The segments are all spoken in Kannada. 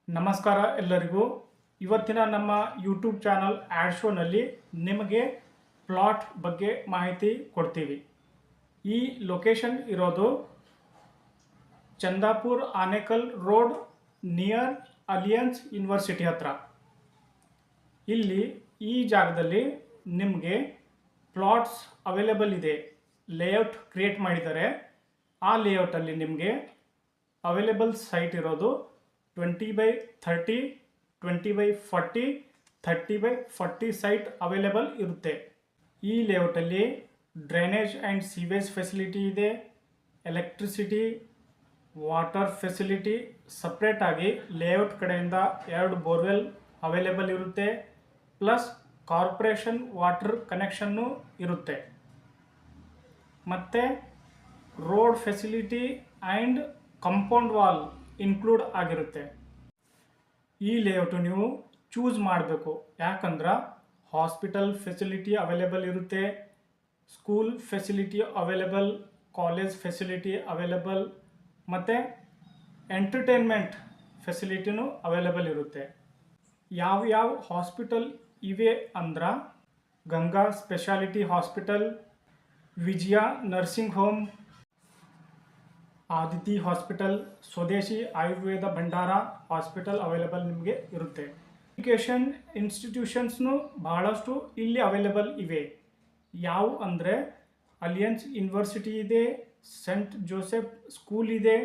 ನಮಸ್ಕಾರ ಎಲ್ಲರಿಗೂ. ಇವತ್ತಿನ ನಮ್ಮ ಯೂಟ್ಯೂಬ್ ಚಾನಲ್ ಆ್ಯಡ್ ಶೋನಲ್ಲಿ ನಿಮಗೆ ಪ್ಲಾಟ್ ಬಗ್ಗೆ ಮಾಹಿತಿ ಕೊಡ್ತೀವಿ. ಈ ಲೊಕೇಶನ್ ಇರೋದು Chandapur Anekal road near alliance university ಹತ್ರ. ಇಲ್ಲಿ ಈ ಜಾಗದಲ್ಲಿ ನಿಮಗೆ ಪ್ಲಾಟ್ಸ್ ಅವೈಲೇಬಲ್ ಇದೆ. ಲೇಔಟ್ ಕ್ರಿಯೇಟ್ ಮಾಡಿದ್ದಾರೆ. ಆ ಲೇಔಟಲ್ಲಿ ನಿಮಗೆ ಅವೈಲೇಬಲ್ ಸೈಟ್ ಇರೋದು 20/30, 20/40, 30/40 ಸೈಟ್ ಅವೈಲೇಬಲ್ ಇರುತ್ತೆ. ಈ ಲೇಔಟಲ್ಲಿ ಡ್ರೈನೇಜ್ ಆ್ಯಂಡ್ ಸೀವೇಜ್ ಫೆಸಿಲಿಟಿ ಇದೆ, ಎಲೆಕ್ಟ್ರಿಸಿಟಿ, ವಾಟರ್ ಫೆಸಿಲಿಟಿ ಸಪ್ರೇಟಾಗಿ ಲೇಔಟ್ ಕಡೆಯಿಂದ 2 ಬೋರ್ವೆಲ್ ಅವೈಲೇಬಲ್ ಇರುತ್ತೆ, ಪ್ಲಸ್ ಕಾರ್ಪೊರೇಷನ್ ವಾಟರ್ ಕನೆಕ್ಷನ್ನು ಇರುತ್ತೆ. ಮತ್ತು road facility and compound wall include ಆಗಿರುತ್ತೆ. ಈ ಲೇಔಟು ನೀವು ಚೂಸ್ ಮಾಡಬೇಕು, ಯಾಕಂದ್ರೆ ಹಾಸ್ಪಿಟಲ್ ಫೆಸಿಲಿಟಿ ಅವೈಲೇಬಲ್ ಇರುತ್ತೆ, school facility available, college facility available, ಮತ್ತು ಎಂಟರ್ಟೈನ್ಮೆಂಟ್ ಫೆಸಿಲಿಟಿನೂ ಅವೈಲೇಬಲ್ ಇರುತ್ತೆ. ಯಾವ ಹಾಸ್ಪಿಟಲ್ ಇವೆ ಅಂದ್ರೆ ಗಂಗಾ ಸ್ಪೆಷಾಲಿಟಿ ಹಾಸ್ಪಿಟಲ್, ವಿಜಯ ನರ್ಸಿಂಗ್ ಹೋಮ್, ಆದಿತಿ ಹಾಸ್ಪಿಟಲ್, ಸ್ವದೇಶಿ ಆಯುರ್ವೇದ ಭಂಡಾರ ಹಾಸ್ಪಿಟಲ್ ಅವೈಲೇಬಲ್ ನಿಮಗೆ ಇರುತ್ತೆ. ಎಜುಕೇಷನ್ ಇನ್ಸ್ಟಿಟ್ಯೂಷನ್ಸ್ನು ಬಹಳಷ್ಟು ಇಲ್ಲಿ ಅವೈಲೇಬಲ್ ಇವೆ. ಯಾವ ಅಂದರೆ ಅಲಿಯನ್ಸ್ ಯೂನಿವರ್ಸಿಟಿ ಇದೆ, ಸೆಂಟ್ ಜೋಸೆಫ್ ಸ್ಕೂಲ್ ಇದೆ,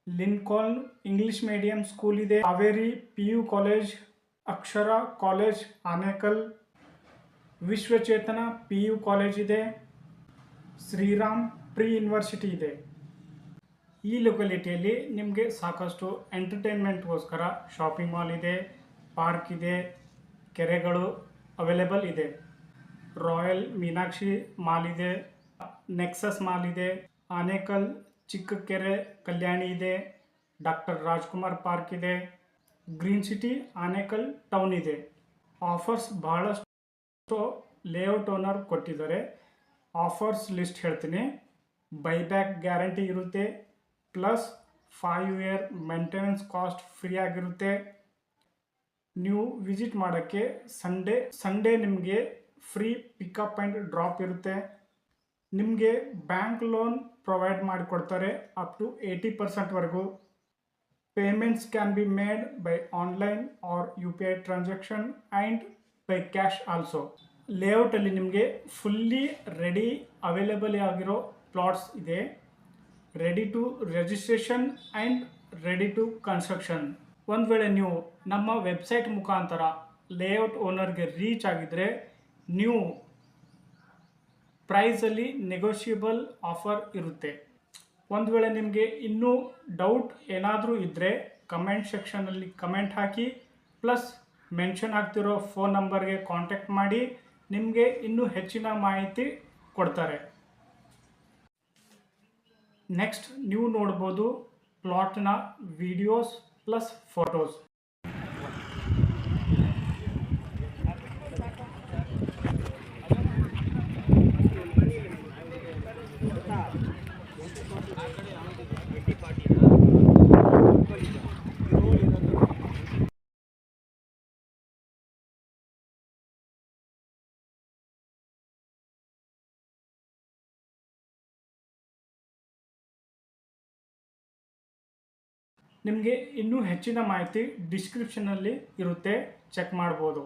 ಲಿಂಕಾಲ್ನ್ ಇಂಗ್ಲಿಷ್ ಮೀಡಿಯಂ ಸ್ಕೂಲ್ ಇದೆ, ಕಾವೇರಿ PU ಕಾಲೇಜ್, ಅಕ್ಷರ ಕಾಲೇಜ್ ಆನೇಕಲ್, ವಿಶ್ವಚೇತನ PU ಕಾಲೇಜ್ ಇದೆ, ಶ್ರೀರಾಮ್ ಪ್ರಿ ಯೂನಿವರ್ಸಿಟಿ ಇದೆ. ಈ ಲೊಕ್ಯಾಲಿಟಿಯಲ್ಲಿ ನಿಮಗೆ ಸಾಕಷ್ಟು ಎಂಟರ್ಟೈನ್ಮೆಂಟ್ಗೋಸ್ಕರ ಶಾಪಿಂಗ್ ಮಾಲ್ ಇದೆ, ಪಾರ್ಕ್ ಇದೆ, ಕೆರೆಗಳು ಅವೈಲೇಬಲ್ ಇದೆ. ರಾಯಲ್ ಮೀನಾಕ್ಷಿ ಮಾಲ್ ಇದೆ, ನೆಕ್ಸಸ್ ಮಾಲ್ ಇದೆ, ಆನೇಕಲ್ ಚಿಕ್ಕ ಕೆರೆ ಕಲ್ಯಾಣಿ ಇದೆ, ಡಾಕ್ಟರ್ ರಾಜ್ಕುಮಾರ್ ಪಾರ್ಕ್ ಇದೆ, ಗ್ರೀನ್ ಸಿಟಿ ಆನೇಕಲ್ ಟೌನ್ ಇದೆ. ಆಫರ್ಸ್ ಬಹಳಷ್ಟು ಲೇಔಟ್ ಓನರ್ ಕೊಟ್ಟಿದ್ದಾರೆ. ಆಫರ್ಸ್ ಲಿಸ್ಟ್ ಹೇಳ್ತೀನಿ. ಬೈಬ್ಯಾಕ್ ಗ್ಯಾರಂಟಿ ಇರುತ್ತೆ, plus 5 year maintenance cost free ಆಗಿರುತ್ತೆ. ನೀವು ವಿಸಿಟ್ ಮಾಡೋಕ್ಕೆ ಸಂಡೇ ನಿಮಗೆ ಫ್ರೀ ಪಿಕಪ್ ಆ್ಯಂಡ್ ಡ್ರಾಪ್ ಇರುತ್ತೆ. ನಿಮಗೆ ಬ್ಯಾಂಕ್ ಲೋನ್ ಪ್ರೊವೈಡ್ ಮಾಡಿಕೊಡ್ತಾರೆ ಅಪ್ ಟು 80%ವರೆಗೂ. Payments can be made by online or UPI transaction and by cash also. ಲೇಔಟಲ್ಲಿ ನಿಮಗೆ ಫುಲ್ಲಿ ರೆಡಿ ಅವೈಲೇಬಲ್ ಆಗಿರೋ ಪ್ಲಾಟ್ಸ್ ಇದೆ, ready to registration and ready to construction. ಒಂದು ವೇಳೆ ನೀವು ನಮ್ಮ ವೆಬ್ಸೈಟ್ ಮುಖಾಂತರ ಲೇಔಟ್ ಓನರ್ಗೆ ರೀಚ್ ಆಗಿದ್ದರೆ ನೀವು ಪ್ರೈಸಲ್ಲಿ ನೆಗೋಷಿಯಬಲ್ ಆಫರ್ ಇರುತ್ತೆ. ಒಂದು ವೇಳೆ ನಿಮಗೆ ಇನ್ನೂ ಡೌಟ್ ಏನಾದರೂ ಇದ್ದರೆ ಕಮೆಂಟ್ ಸೆಕ್ಷನಲ್ಲಿ ಕಮೆಂಟ್ ಹಾಕಿ, ಪ್ಲಸ್ ಮೆನ್ಷನ್ ಆಗ್ತಿರೋ ಫೋನ್ ನಂಬರ್ಗೆ ಕಾಂಟ್ಯಾಕ್ಟ್ ಮಾಡಿ, ನಿಮಗೆ ಇನ್ನೂ ಹೆಚ್ಚಿನ ಮಾಹಿತಿ ಕೊಡ್ತಾರೆ. ನೆಕ್ಸ್ಟ್ ನೀವು ನೋಡ್ಬೋದು ಪ್ಲಾಟ್ನ ವಿಡಿಯೋಸ್ ಪ್ಲಸ್ ಫೋಟೋಸ್. ನಿಮಗೆ ಇನ್ನೂ ಹೆಚ್ಚಿನ ಮಾಹಿತಿ ಡಿಸ್ಕ್ರಿಪ್ಷನಲ್ಲಿ ಇರುತ್ತೆ, ಚೆಕ್ ಮಾಡ್ಬೋದು.